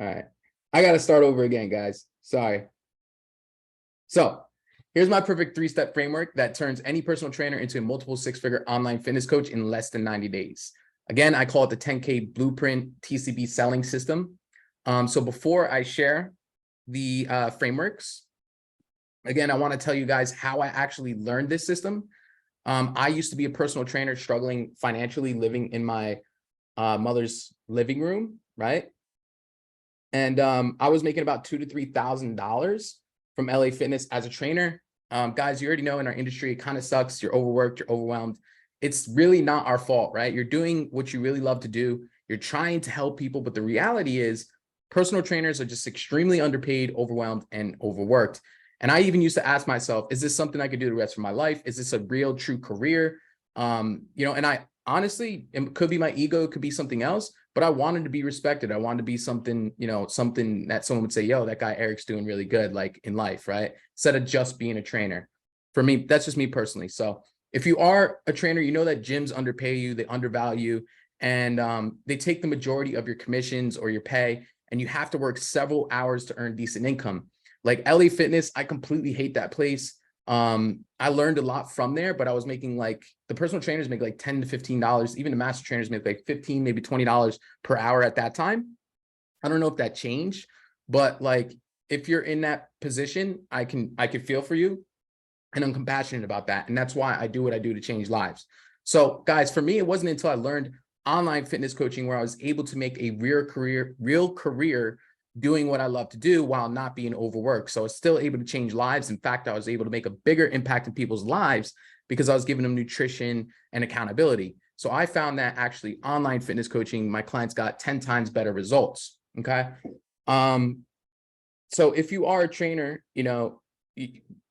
All right. I got to start over again, guys. Sorry. So here's my perfect 3-step framework that turns any personal trainer into a multiple 6-figure online fitness coach in less than 90 days. Again, I call it the 10K blueprint TCB selling system. So before I share the frameworks, again, I want to tell you guys how I actually learned this system. I used to be a personal trainer struggling financially, living in my mother's living room, right? And I was making about $2,000 to $3,000 from LA Fitness as a trainer. Guys, you already know in our industry, it kind of sucks. You're overworked, you're overwhelmed. It's really not our fault, right? You're doing what you really love to do. You're trying to help people, but the reality is personal trainers are just extremely underpaid, overwhelmed, and overworked. And I even used to ask myself, is this something I could do the rest of my life? Is this a real, true career? And I honestly, it could be my ego, it could be something else, but I wanted to be respected. I wanted to be something, something that someone would say, yo, that guy Eric's doing really good, like in life, right? Instead of just being a trainer. For me, that's just me personally. So if you are a trainer, you know that gyms underpay you, they undervalue, and they take the majority of your commissions or your pay, and you have to work several hours to earn decent income. Like LA Fitness, I completely hate that place. I learned a lot from there, but I was making like, the personal trainers make like $10 to $15. Even the master trainers make like $15, maybe $20 per hour at that time. I don't know if that changed, but like, if you're in that position, I can feel for you, and I'm compassionate about that. And that's why I do what I do to change lives. So guys, for me, it wasn't until I learned online fitness coaching where I was able to make a real career doing what I love to do while not being overworked. So I was still able to change lives. In fact, I was able to make a bigger impact in people's lives because I was giving them nutrition and accountability. So I found that actually online fitness coaching, my clients got 10 times better results. Okay. So if you are a trainer,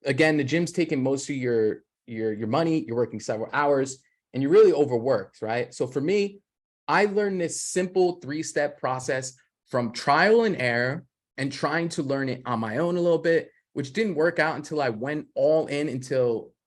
again, the gym's taking most of your money, you're working several hours, and you're really overworked, right? So for me, I learned this simple 3-step process from trial and error and trying to learn it on my own a little bit, which didn't work out until I went all in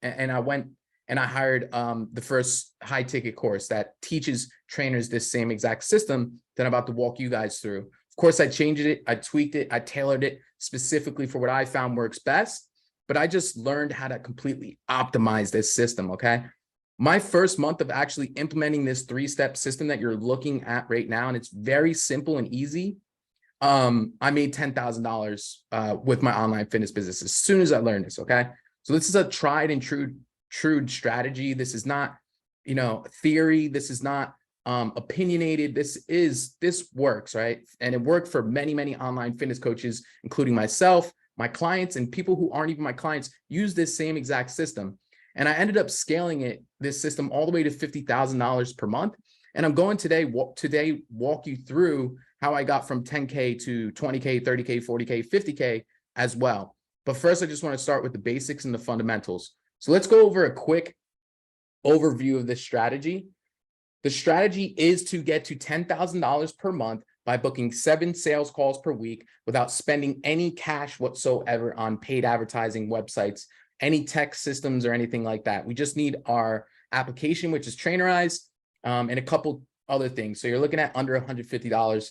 and I went and I hired the first high ticket course that teaches trainers this same exact system that I'm about to walk you guys through. Of course, I changed it, I tweaked it, I tailored it specifically for what I found works best, but I just learned how to completely optimize this system, okay? My first month of actually implementing this 3-step system that you're looking at right now, and it's very simple and easy, I made $10,000 with my online fitness business as soon as I learned this, okay? So this is a tried and true strategy. This is not, theory. This is not opinionated. This works, right? And it worked for many, many online fitness coaches, including myself, my clients, and people who aren't even my clients use this same exact system. And I ended up scaling this system all the way to $50,000 per month. And I'm going today walk you through how I got from 10K to 20K, 30K, 40K, 50K as well. But first, I just want to start with the basics and the fundamentals. So let's go over a quick overview of this strategy. The strategy is to get to $10,000 per month by booking 7 sales calls per week without spending any cash whatsoever on paid advertising websites, any tech systems or anything like that. We just need our application, which is Trainerize, and a couple other things. So you're looking at under $150,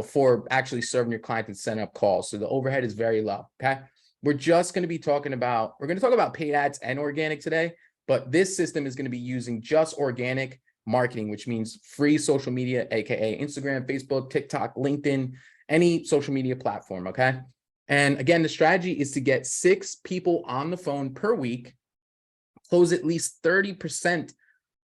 for actually serving your client and setting up calls. So the overhead is very low. Okay. We're going to talk about paid ads and organic today, but this system is going to be using just organic marketing, which means free social media, AKA Instagram, Facebook, TikTok, LinkedIn, any social media platform. Okay. And again, the strategy is to get 6 people on the phone per week, close at least 30%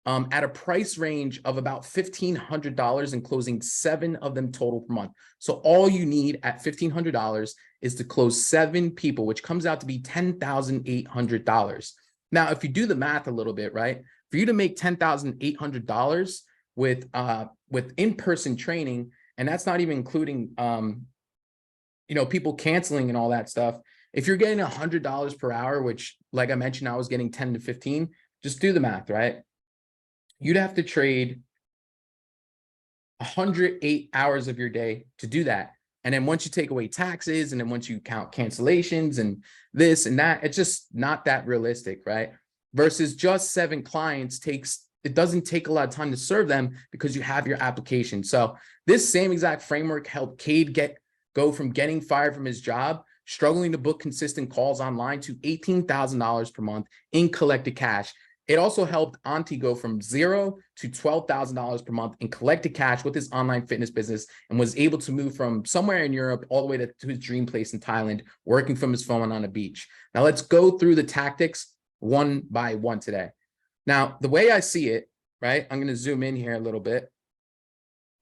at a price range of about $1,500 and closing 7 of them total per month. So all you need at $1,500 is to close 7 people, which comes out to be $10,800. Now, if you do the math a little bit, right, for you to make $10,800 with in-person training, and that's not even including people canceling and all that stuff. If you're getting $100 per hour, which, like I mentioned, I was getting 10 to 15, just do the math, right? You'd have to trade 108 hours of your day to do that. And then once you take away taxes, and then once you count cancellations and this and that, it's just not that realistic, right? Versus just 7 clients takes it doesn't take a lot of time to serve them because you have your application. So this same exact framework helped Cade go from getting fired from his job, struggling to book consistent calls online, to $18,000 per month in collected cash. It also helped Auntie go from $0 to $12,000 per month in collected cash with his online fitness business, and was able to move from somewhere in Europe all the way to his dream place in Thailand, working from his phone on a beach. Now let's go through the tactics one by one today. Now, the way I see it, right, I'm going to zoom in here a little bit.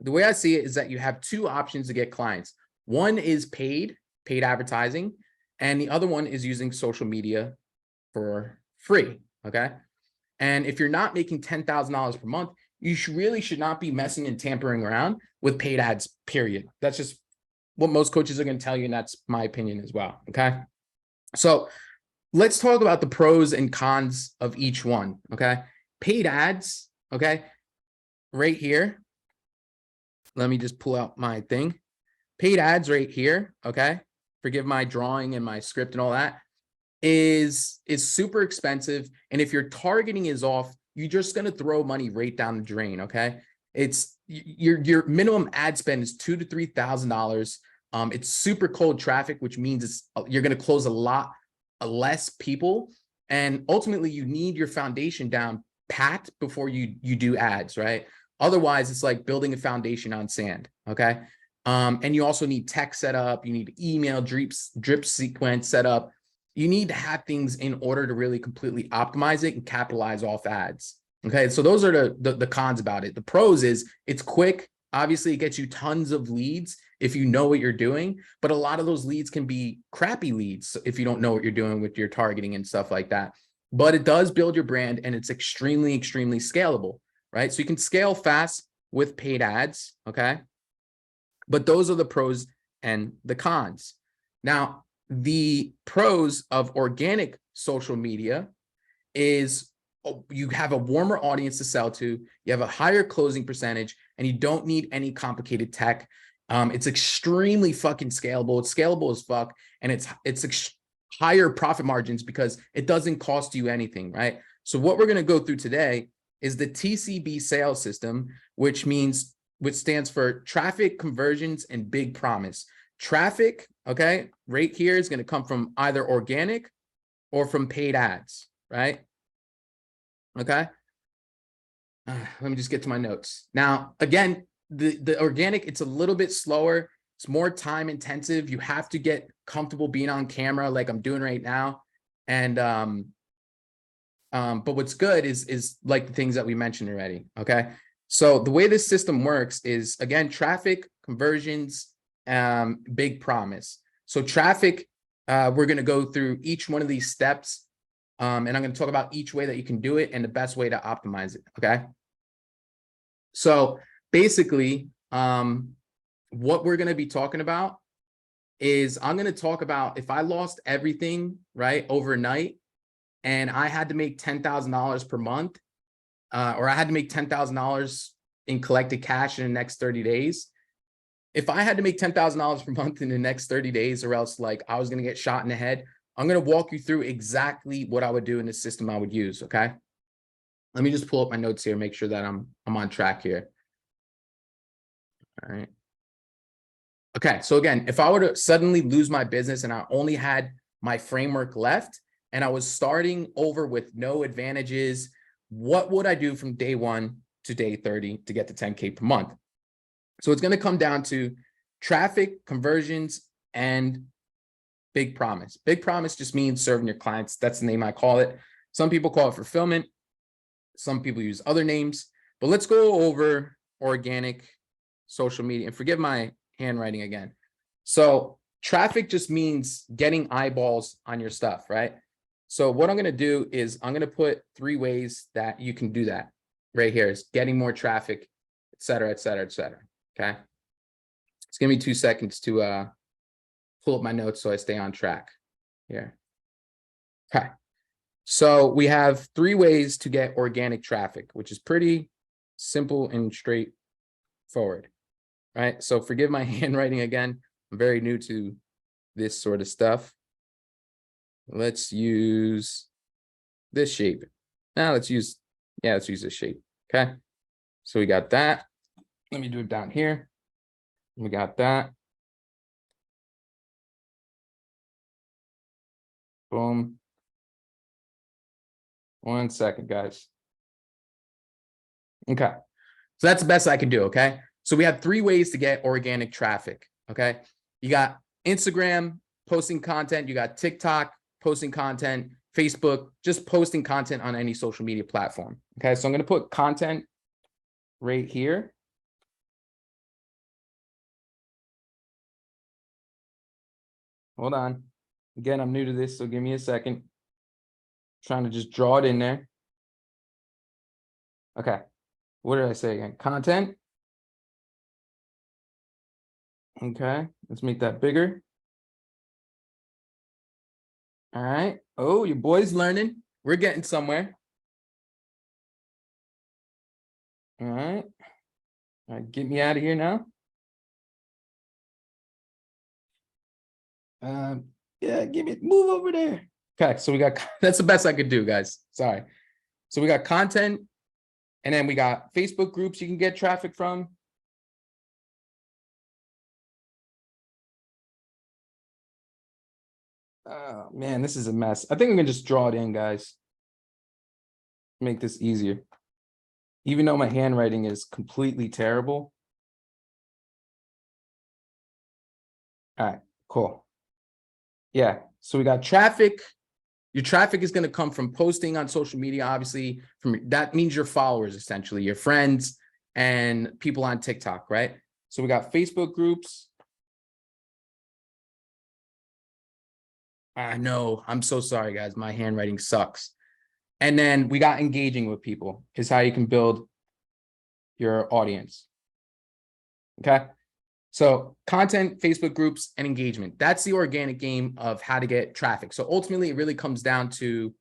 The way I see it is that you have two options to get clients. One is paid advertising, and the other one is using social media for free, okay? And if you're not making $10,000 per month, you really should not be messing and tampering around with paid ads, period. That's just what most coaches are going to tell you, and that's my opinion as well, okay? So let's talk about the pros and cons of each one, okay? Paid ads, okay? Right here. Let me just pull out my thing. Paid ads right here, okay? Forgive my drawing and my script and all that. Is super expensive. And if your targeting is off, you're just going to throw money right down the drain, okay? It's your minimum ad spend is $2,000 to $3,000. It's super cold traffic, which means you're going to close a lot less people. And ultimately, you need your foundation down pat before you do ads, right? Otherwise, it's like building a foundation on sand, okay? And you also need tech set up. You need email drip sequence set up. You need to have things in order to really completely optimize it and capitalize off ads. Okay, so those are the cons about it. The pros is it's quick. Obviously, it gets you tons of leads if you know what you're doing, but a lot of those leads can be crappy leads if you don't know what you're doing with your targeting and stuff like that. But it does build your brand, and it's extremely, extremely scalable, right? So you can scale fast with paid ads, okay? But those are the pros and the cons. Now, the pros of organic social media is you have a warmer audience to sell to, you have a higher closing percentage, and you don't need any complicated tech. It's extremely fucking scalable. It's scalable as fuck, and it's higher profit margins because it doesn't cost you anything, right? So what we're going to go through today is the TCB sales system, which stands for traffic, conversions, and big promise. Traffic, okay, right here is going to come from either organic or from paid ads, right? Okay. Let me just get to my notes. Now, again, the organic, it's a little bit slower. It's more time intensive. You have to get comfortable being on camera like I'm doing right now. And, but what's good is like the things that we mentioned already. Okay. So the way this system works is, again, traffic, conversions, big promise. So traffic, we're going to go through each one of these steps. And I'm going to talk about each way that you can do it and the best way to optimize it. Okay. So basically, what we're going to be talking about is I'm going to talk about if I lost everything, right, overnight, and I had to make $10,000 per month, or I had to make $10,000 in collected cash in the next 30 days. If I had to make $10,000 per month in the next 30 days, or else like I was going to get shot in the head, I'm going to walk you through exactly what I would do in the system I would use. Okay. Let me just pull up my notes here, make sure that I'm on track here. All right. Okay. So again, if I were to suddenly lose my business and I only had my framework left and I was starting over with no advantages, what would I do from day 1 to day 30 to get to 10K per month? So it's going to come down to traffic, conversions, and big promise. Big promise just means serving your clients. That's the name I call it. Some people call it fulfillment. Some people use other names, but let's go over organic social media, and forgive my handwriting again. So traffic just means getting eyeballs on your stuff, right? So what I'm going to do is I'm going to put 3 ways that you can do that right here is getting more traffic, et cetera, et cetera, et cetera. Okay. It's going to be 2 seconds to pull up my notes so I stay on track here. Okay. So we have 3 ways to get organic traffic, which is pretty simple and straightforward, right? So forgive my handwriting again. I'm very new to this sort of stuff. Let's use this shape. Now let's use this shape. Okay. So we got that. Let me do it down here. We got that. Boom. 1 second, guys. Okay. So that's the best I can do. Okay. So we have 3 ways to get organic traffic. Okay. You got Instagram, posting content. You got TikTok, posting content, Facebook, just posting content on any social media platform. Okay. So I'm going to put content right here. Hold on. Again, I'm new to this, so give me a second. Trying to just draw it in there. Okay. What did I say again? Content. Okay. Let's make that bigger. All right. Oh, your boy's learning. We're getting somewhere. All right. All right. Get me out of here now. Yeah, move over there. Okay. So we got, that's the best I could do, guys. Sorry. So we got content, and then we got Facebook groups you can get traffic from. Oh, man, this is a mess. I think I'm gonna just draw it in, guys. Make this easier. Even though my handwriting is completely terrible. All right, cool. Yeah, so we got traffic. Your traffic is going to come from posting on social media, obviously. That means your followers, essentially, your friends and people on TikTok, right? So we got Facebook groups. I know, I'm so sorry, guys. My handwriting sucks. And then we got engaging with people is how you can build your audience. Okay. So content, Facebook groups, and engagement. That's the organic game of how to get traffic. So ultimately, it really comes down to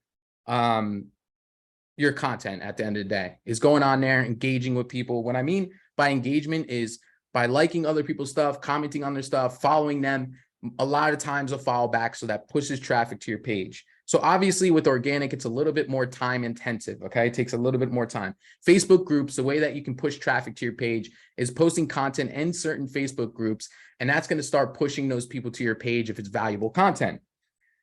your content at the end of the day is going on there, engaging with people. What I mean by engagement is by liking other people's stuff, commenting on their stuff, following them. A lot of times they'll follow back, so that pushes traffic to your page. So obviously with organic, it's a little bit more time intensive. Okay. It takes a little bit more time. Facebook groups, the way that you can push traffic to your page is posting content in certain Facebook groups. And that's going to start pushing those people to your page if it's valuable content.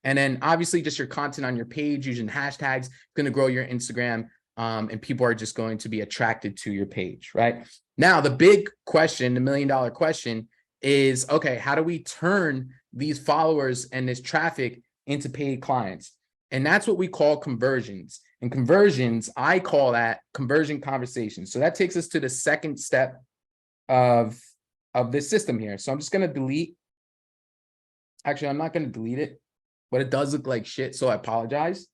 And then obviously just your content on your page using hashtags going to grow your Instagram, and people are just going to be attracted to your page, right? Now, the big question, the $1 million question is, okay, how do we turn these followers and this traffic into paid clients? And that's what we call conversions. And conversions, I call that conversion conversations. So that takes us to the second step of this system here. So I'm just going to delete. Actually, I'm not going to delete it, but it does look like shit, so I apologize.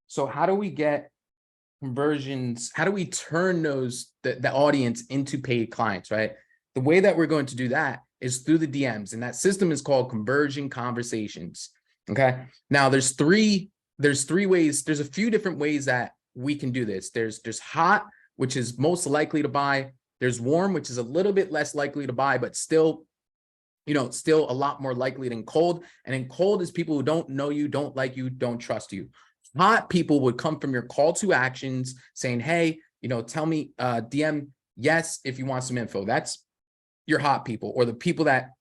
So how do we get conversions? How do we turn the audience into paid clients, right? The way that we're going to do that is through the DMs, and that system is called conversion conversations. Okay. Now there's three ways. There's a few different ways that we can do this. There's hot, which is most likely to buy. There's warm, which is a little bit less likely to buy, but still a lot more likely than cold. And then cold is people who don't know you, don't like you, don't trust you. Hot people would come from your call to actions saying, hey, tell me, DM yes if you want some info. That's your hot people, or the people that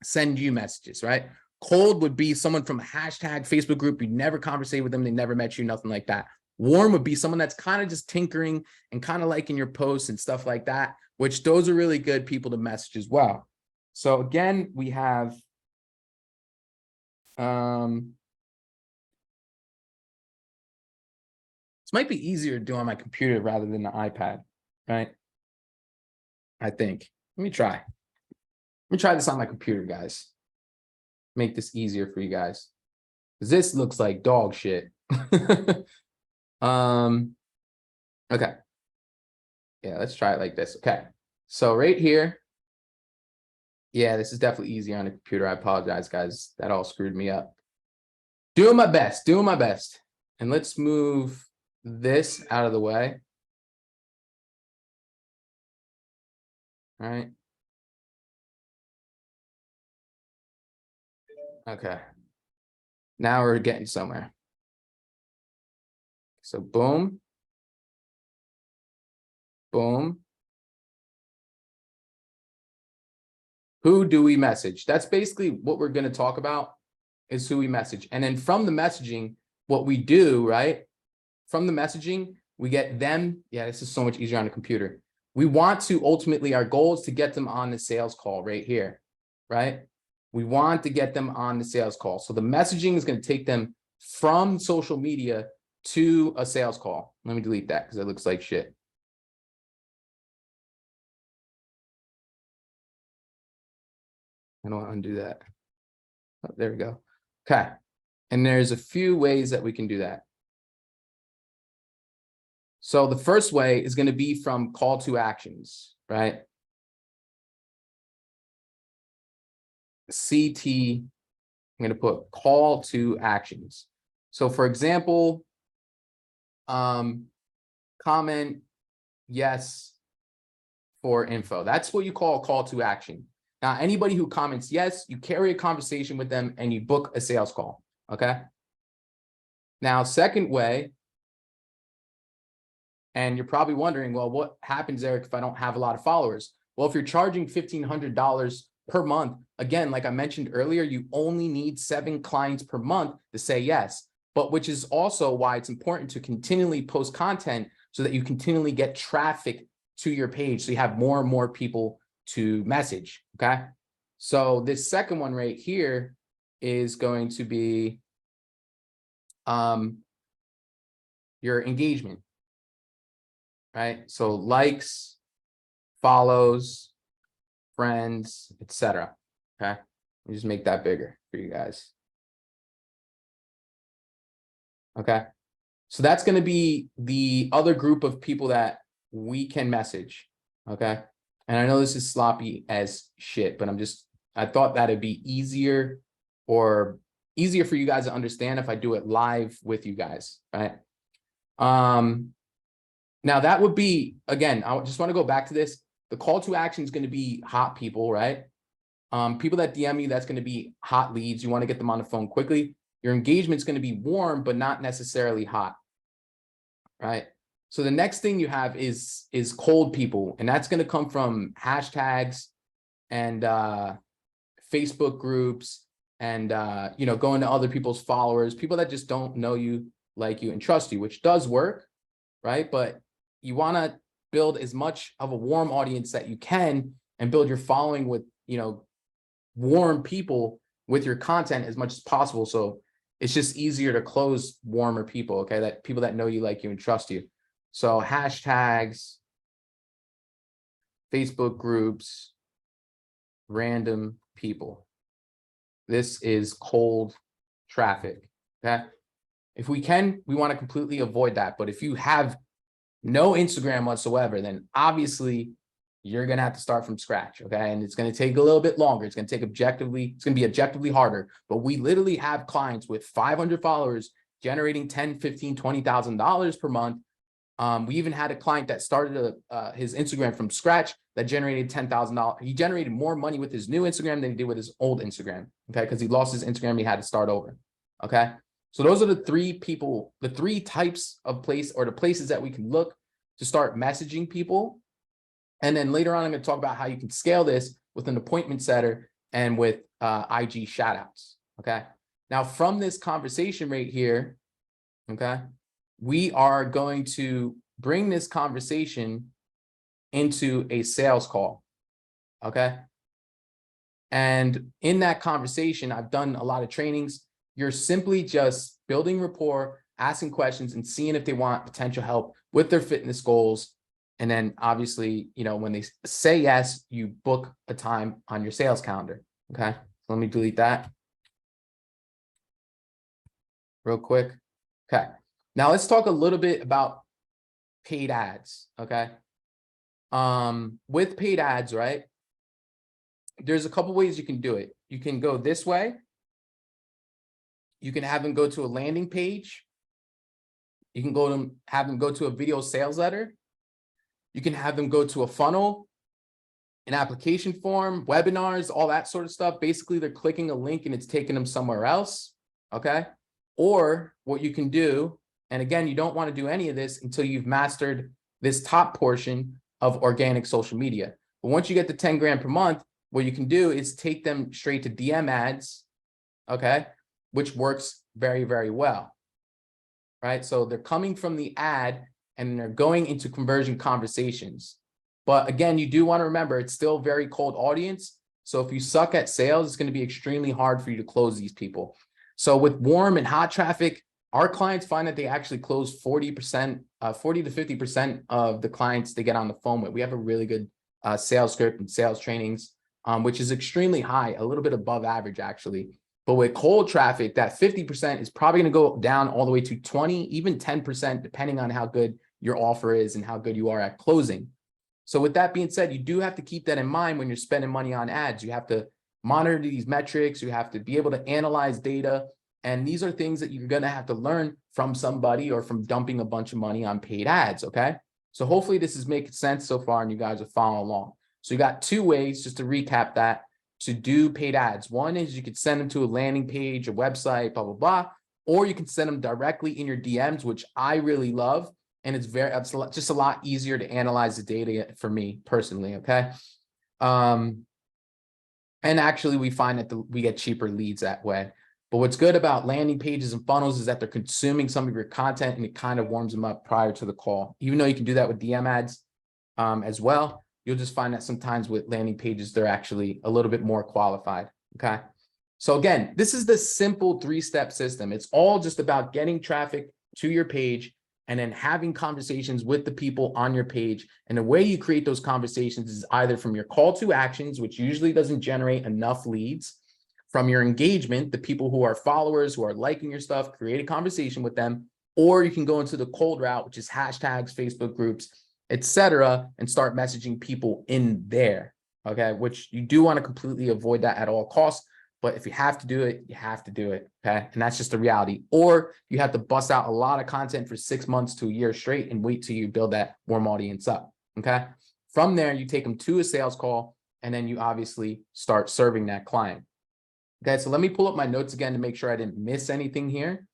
send you messages, right? Cold would be someone from a hashtag Facebook group. You never conversate with them. They never met you, nothing like that. Warm would be someone that's kind of just tinkering and kind of liking your posts and stuff like that, which those are really good people to message as well. So again, we have this might be easier to do on my computer rather than the iPad, right? I think. Let me try this on my computer, guys. Make this easier for you guys. This looks like dog shit. Okay. Yeah, let's try it like this. Okay. So right here. Yeah, this is definitely easier on the computer. I apologize, guys. That all screwed me up. Doing my best. And let's move this out of the way. All right. Okay. Now we're getting somewhere. So boom. Boom. Who do we message? That's basically what we're going to talk about, is who we message. And then from the messaging, what we do, right? From the messaging, we get them. Yeah, this is so much easier on a computer. We want to ultimately, our goal is to get them on the sales call right here, right? We want to get them on the sales call. So the messaging is going to take them from social media to a sales call. Let me delete that because it looks like shit. I don't want to undo that. Oh, there we go. Okay. And there's a few ways that we can do that. So the first way is going to be from call to actions, right? CT, I'm going to put call to actions. So for example, comment yes for info. That's what you call a call to action. Now, anybody who comments yes, you carry a conversation with them and you book a sales call, okay? Now, second way, and you're probably wondering, well, what happens, Eric, if I don't have a lot of followers? Well, if you're charging $1,500 per month, again, like I mentioned earlier, you only need 7 clients per month to say yes, but which is also why it's important to continually post content so that you continually get traffic to your page, so you have more and more people to message, okay? So this second one right here is going to be your engagement, right? So likes, follows, friends, etc. Okay, let me just make that bigger for you guys. Okay, so that's going to be the other group of people that we can message. Okay, and I know this is sloppy as shit, but I thought that it'd be easier for you guys to understand if I do it live with you guys, right? Now that would be, again, I just want to go back to this. The call to action is going to be hot people, right? People that DM you, that's going to be hot leads. You want to get them on the phone quickly. Your engagement is going to be warm, but not necessarily hot, right? So the next thing you have is cold people, and that's going to come from hashtags and Facebook groups and going to other people's followers, people that just don't know you, like you, and trust you, which does work, right? But you want to build as much of a warm audience that you can and build your following with, warm people with your content as much as possible. So it's just easier to close warmer people, okay? That people that know you, like you, and trust you. So hashtags, Facebook groups, random people. This is cold traffic, okay? If we can, we want to completely avoid that. But if you have no Instagram whatsoever, then obviously you're going to have to start from scratch, okay? And it's going to take a little bit longer. It's going to be objectively harder. But we literally have clients with 500 followers generating $10,000, $15,000, $20,000 per month. We even had a client that started his Instagram from scratch that generated $10,000. He generated more money with his new Instagram than he did with his old Instagram, okay? Because he lost his Instagram, he had to start over, okay? So those are the three types of the places that we can look to start messaging people. And then later on, I'm going to talk about how you can scale this with an appointment setter and with IG shoutouts, okay? Now, from this conversation right here, okay, we are going to bring this conversation into a sales call, okay? And in that conversation, I've done a lot of trainings. You're simply just building rapport, asking questions, and seeing if they want potential help with their fitness goals. And then obviously, when they say yes, you book a time on your sales calendar, okay? So let me delete that real quick. Okay, now let's talk a little bit about paid ads, okay? With paid ads, right? There's a couple ways you can do it. You can go this way. You can have them go to a landing page. You can have them go to a video sales letter. You can have them go to a funnel, an application form, webinars, all that sort of stuff. Basically, they're clicking a link and it's taking them somewhere else, okay? Or what you can do, and again, you don't want to do any of this until you've mastered this top portion, of organic social media. But once you get to 10 grand per month, what you can do is take them straight to DM ads, okay, which works very, very well, right? So they're coming from the ad and they're going into conversion conversations. But again, you do want to remember, it's still a very cold audience. So if you suck at sales, it's going to be extremely hard for you to close these people. So with warm and hot traffic, our clients find that they actually close 40%, 40 to 50% of the clients they get on the phone with. We have a really good sales script and sales trainings, which is extremely high, a little bit above average actually. But with cold traffic, that 50% is probably going to go down all the way to 20, even 10%, depending on how good your offer is and how good you are at closing. So with that being said, you do have to keep that in mind when you're spending money on ads. You have to monitor these metrics. You have to be able to analyze data. And these are things that you're going to have to learn from somebody or from dumping a bunch of money on paid ads, okay? So hopefully this is making sense so far and you guys are following along. So you got two ways, just to recap that, to do paid ads. One is you could send them to a landing page, a website, blah, blah, blah, or you can send them directly in your DMs, which I really love. And it's just a lot easier to analyze the data for me personally, okay? And actually we find that we get cheaper leads that way. But what's good about landing pages and funnels is that they're consuming some of your content and it kind of warms them up prior to the call. Even though you can do that with DM ads as well, you'll just find that sometimes with landing pages, they're actually a little bit more qualified, okay? So again, this is the simple 3-step system. It's all just about getting traffic to your page and then having conversations with the people on your page. And the way you create those conversations is either from your call to actions, which usually doesn't generate enough leads, from your engagement, the people who are followers, who are liking your stuff, create a conversation with them, or you can go into the cold route, which is hashtags, Facebook groups, etc., and start messaging people in there, okay? Which you do want to completely avoid that at all costs. But if you have to do it, you have to do it, okay? And that's just the reality. Or you have to bust out a lot of content for 6 months to a year straight and wait till you build that warm audience up, okay? From there, you take them to a sales call, and then you obviously start serving that client. Okay, so let me pull up my notes again to make sure I didn't miss anything here.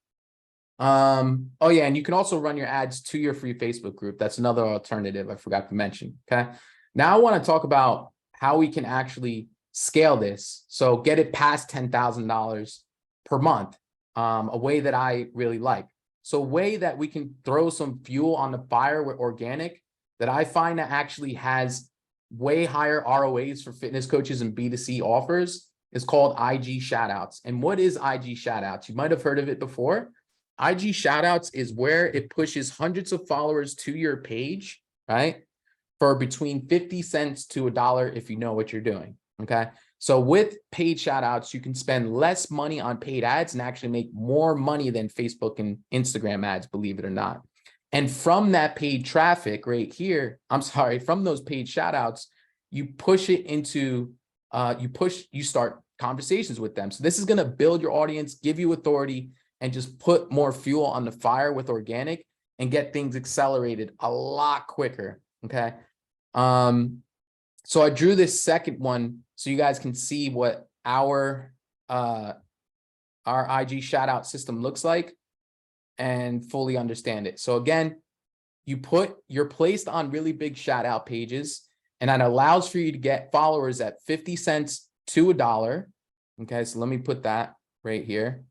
Oh yeah, and you can also run your ads to your free Facebook group. That's another alternative I forgot to mention, okay? Now I want to talk about how we can actually scale this. So get it past $10,000 per month, a way that I really like. So a way that we can throw some fuel on the fire with organic that I find that actually has way higher ROAs for fitness coaches and B2C offers is called IG shoutouts. And what is IG shoutouts? You might have heard of it before. IG shoutouts is where it pushes hundreds of followers to your page, right? For between 50 cents to $1 if you know what you're doing, okay? So with paid shoutouts, you can spend less money on paid ads and actually make more money than Facebook and Instagram ads, believe it or not. And from that paid traffic right here, from those paid shoutouts, you push it into you start conversations with them. So this is going to build your audience, give you authority, and just put more fuel on the fire with organic and get things accelerated a lot quicker. Okay. So I drew this second one so you guys can see what our IG shout out system looks like and fully understand it. So again, you're placed on really big shout out pages, and that allows for you to get followers at 50 cents to $1. Okay, so let me put that right here.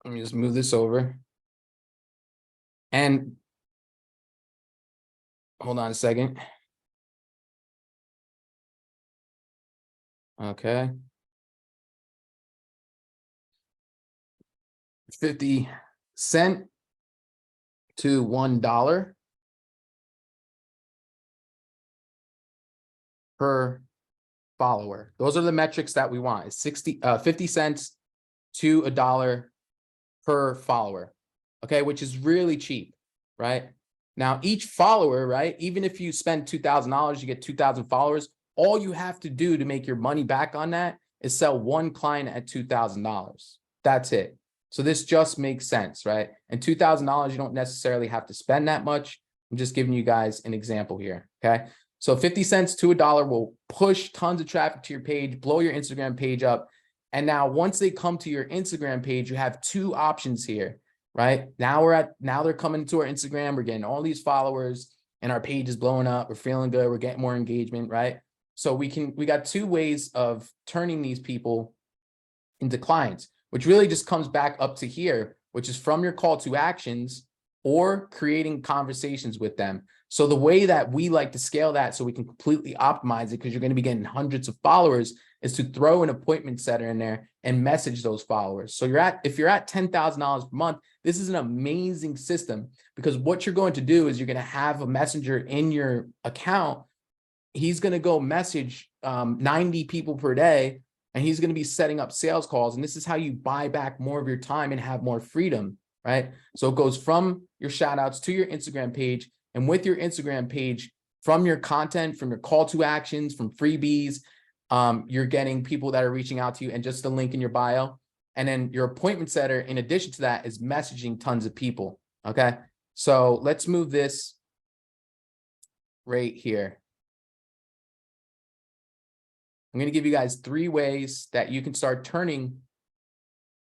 Let me just move this over. And hold on a second. Okay. 50 cents to $1 per follower. Those are the metrics that we want. It's 50 cents to $1 per follower. Okay, which is really cheap, right? Now, each follower, right? Even if you spend $2,000, you get 2,000 followers. All you have to do to make your money back on that is sell one client at $2,000. That's it. So this just makes sense, right? And $2,000, you don't necessarily have to spend that much. I'm just giving you guys an example here, okay? So 50 cents to $1 will push tons of traffic to your page, blow your Instagram page up. And now once they come to your Instagram page, you have two options here. right? Now they're coming to our Instagram. We're getting all these followers and our page is blowing up. We're feeling good. We're getting more engagement, right? So we got two ways of turning these people into clients, which really just comes back up to here, which is from your call to actions or creating conversations with them. So the way that we like to scale that so we can completely optimize it, because you're going to be getting hundreds of followers, is to throw an appointment setter in there and message those followers. So if you're at $10,000 per month, this is an amazing system, because what you're going to do is you're going to have a messenger in your account. He's going to go message 90 people per day, and he's going to be setting up sales calls. And this is how you buy back more of your time and have more freedom, right? So it goes from your shout outs to your Instagram page, and with your Instagram page, from your content, from your call to actions, from freebies, you're getting people that are reaching out to you, and just the link in your bio. And then your appointment setter, in addition to that, is messaging tons of people. Okay. So let's move this right here. I'm going to give you guys 3 ways that you can start turning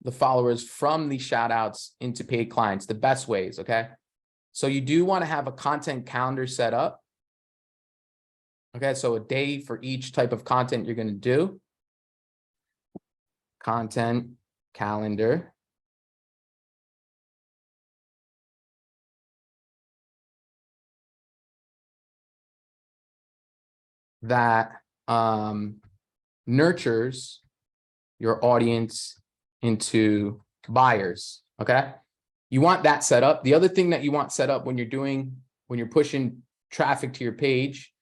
the followers from these shout outs into paid clients, the best ways. Okay. So you do want to have a content calendar set up. Okay. So a day for each type of content you're going to do. Content calendar. That nurtures your audience into buyers. Okay. You want that set up. The other thing that you want set up when you're pushing traffic to your page,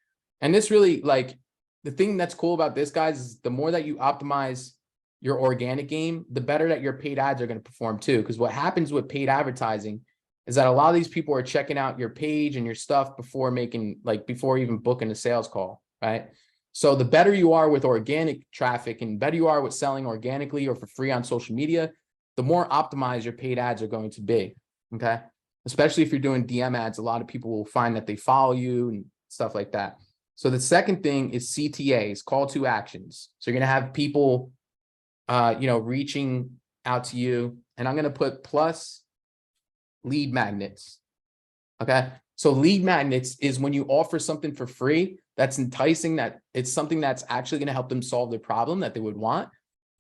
and this really, like, the thing that's cool about this, guys, is the more that you optimize your organic game, the better that your paid ads are going to perform too. Because what happens with paid advertising is that a lot of these people are checking out your page and your stuff before even booking a sales call, right? So the better you are with organic traffic and better you are with selling organically or for free on social media, the more optimized your paid ads are going to be, okay? Especially if you're doing DM ads, a lot of people will find that they follow you and stuff like that. So the second thing is CTAs, call to actions. So you're going to have people, reaching out to you, and I'm going to put plus lead magnets, okay? So lead magnets is when you offer something for free that's enticing, that it's something that's actually going to help them solve their problem that they would want,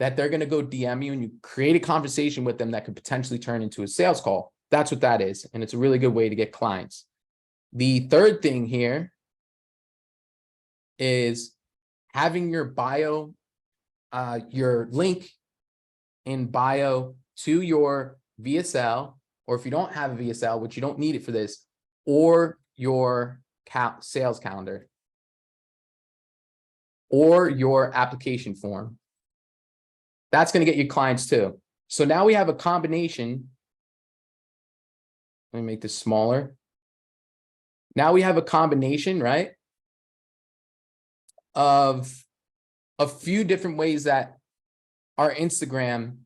that they're going to go DM you, and you create a conversation with them that could potentially turn into a sales call. That's what that is. And it's a really good way to get clients. The third thing here is having your bio, your link in bio to your VSL, or if you don't have a VSL, which you don't need it for this, or your sales calendar, or your application form. That's going to get you clients too. So now we have a combination. Let me make this smaller. Now we have a combination, right, of a few different ways that our Instagram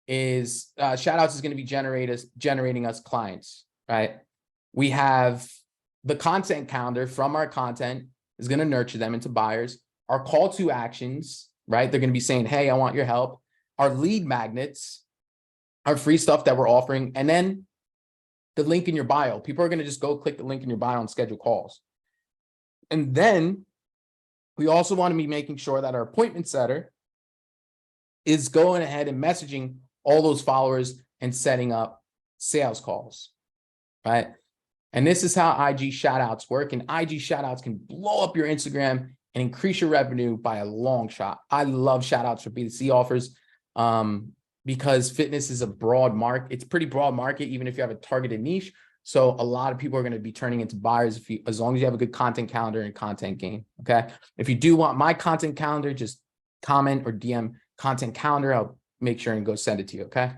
is, shout outs is going to be generating us clients, right? We have the content calendar from our content is going to nurture them into buyers. Our call to actions, right? They're going to be saying, hey, I want your help. Our lead magnets, our free stuff that we're offering, and then the link in your bio. People are going to just go click the link in your bio and schedule calls. And then we also want to be making sure that our appointment setter is going ahead and messaging all those followers and setting up sales calls, right? And this is how IG shoutouts work. And IG shoutouts can blow up your Instagram and increase your revenue by a long shot. I love shoutouts for B2C offers because fitness is a broad market. It's a pretty broad market, even if you have a targeted niche. So a lot of people are going to be turning into buyers as long as you have a good content calendar and content game. Okay. If you do want my content calendar, just comment or DM content calendar. I'll make sure and go send it to you. Okay.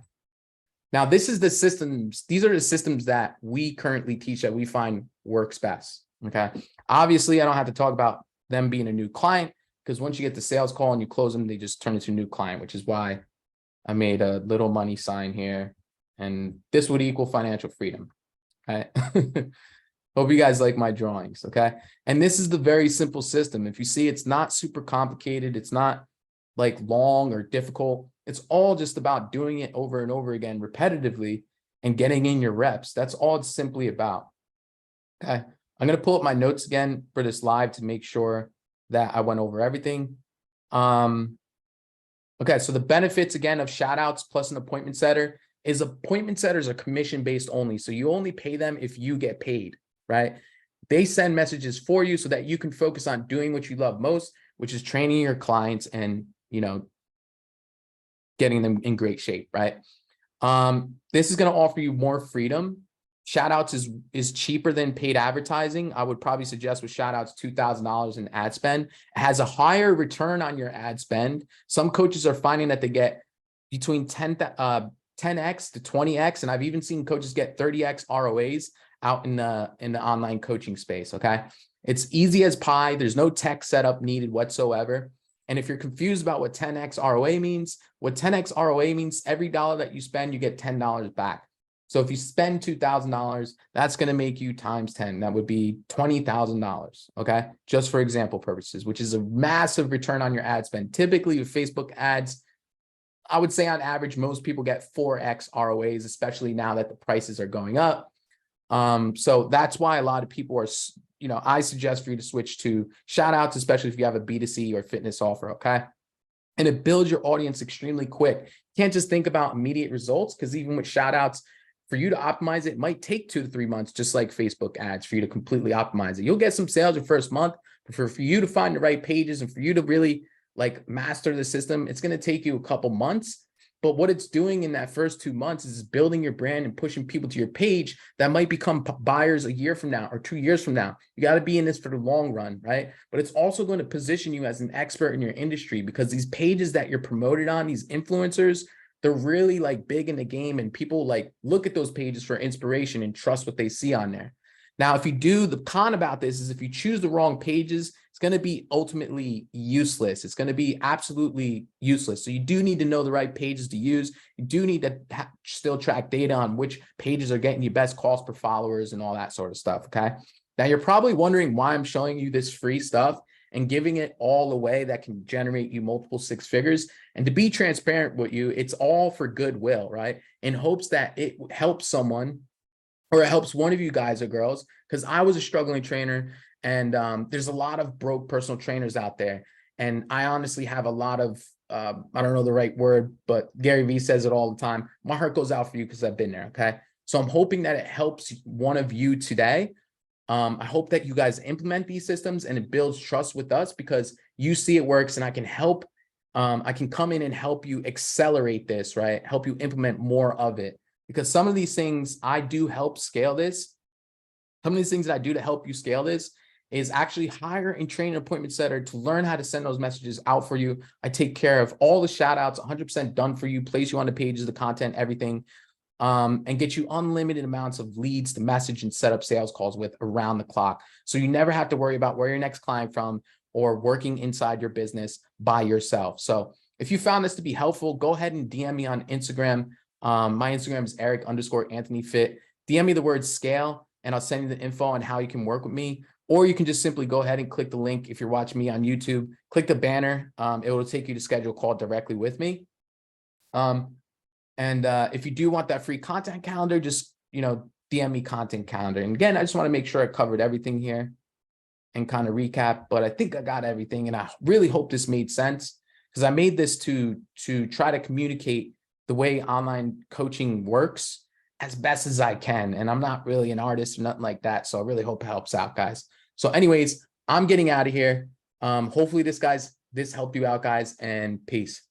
Now, this is the systems. These are the systems that we currently teach that we find works best. Okay. Obviously, I don't have to talk about them being a new client, because once you get the sales call and you close them, they just turn into a new client, which is why I made a little money sign here. And this would equal financial freedom. Okay. Hope you guys like my drawings. Okay. And this is the very simple system. If you see, it's not super complicated. It's not like long or difficult. It's all just about doing it over and over again repetitively. and getting in your reps. That's all it's simply about. Okay. I'm going to pull up my notes again for this live to make sure that I went over everything. Okay, so the benefits again of shout outs plus an appointment setter is appointment setters are commission based only. So you only pay them if you get paid, right? They send messages for you so that you can focus on doing what you love most, which is training your clients and, getting them in great shape, right? This is going to offer you more freedom. Shout outs is cheaper than paid advertising. I would probably suggest with shout outs $2,000 in ad spend. It has a higher return on your ad spend. Some coaches are finding that they get between 10x to 20x, and I've even seen coaches get 30x ROAs out in the online coaching space. Okay, it's easy as pie. There's no tech setup needed whatsoever. And if you're confused about what 10x ROA means, what 10x ROA means, every dollar that you spend, you get $10 back. So if you spend $2,000, that's going to make you times 10. That would be $20,000. Okay. Just for example purposes, which is a massive return on your ad spend. Typically with Facebook ads, I would say on average, most people get 4x ROAs, especially now that the prices are going up. So that's why a lot of people are, I suggest for you to switch to shout outs, especially if you have a B2C or fitness offer. Okay. And it builds your audience extremely quick. You can't just think about immediate results, because even with shout outs, for you to optimize it might take 2 to 3 months, just like Facebook ads, for you to completely optimize it. You'll get some sales your first month, but for you to find the right pages and for you to really master the system, it's going to take you a couple months. But what it's doing in that first 2 months is building your brand and pushing people to your page that might become buyers a year from now or 2 years from now. You got to be in this for the long run, right? But it's also going to position you as an expert in your industry, because these pages that you're promoted on, these influencers, they're really big in the game, and people look at those pages for inspiration and trust what they see on there. Now, if you do, the con about this is if you choose the wrong pages, it's going to be ultimately useless. It's going to be absolutely useless. So you do need to know the right pages to use. You do need to still track data on which pages are getting you best cost per followers and all that sort of stuff. Okay. Now you're probably wondering why I'm showing you this free stuff and giving it all away that can generate you multiple 6 figures. And to be transparent with you, it's all for goodwill, right? In hopes that it helps someone, or it helps one of you guys or girls, because I was a struggling trainer, and there's a lot of broke personal trainers out there. And I honestly have a lot of, I don't know the right word, but Gary Vee says it all the time. My heart goes out for you because I've been there, okay? So I'm hoping that it helps one of you today. I hope that you guys implement these systems and it builds trust with us, because you see it works, and I can help. I can come in and help you accelerate this, right? Help you implement more of it, because some of these things I do help scale this. Some of these things that I do to help you scale this is actually hire and train an appointment setter to learn how to send those messages out for you. I take care of all the shout outs, 100% done for you, place you on the pages, the content, everything. And get you unlimited amounts of leads to message and set up sales calls with around the clock. So you never have to worry about where your next client from or working inside your business by yourself. So if you found this to be helpful, go ahead and DM me on Instagram. My Instagram is Eric_AnthonyFit. DM me the word scale, and I'll send you the info on how you can work with me. Or you can just simply go ahead and click the link. If you're watching me on YouTube, click the banner. It will take you to schedule a call directly with me. And if you do want that free content calendar, just, DM me content calendar. And again, I just want to make sure I covered everything here and kind of recap, but I think I got everything. And I really hope this made sense, because I made this to try to communicate the way online coaching works as best as I can. And I'm not really an artist or nothing like that. So I really hope it helps out, guys. So anyways, I'm getting out of here. Hopefully this helped you out, guys, and peace.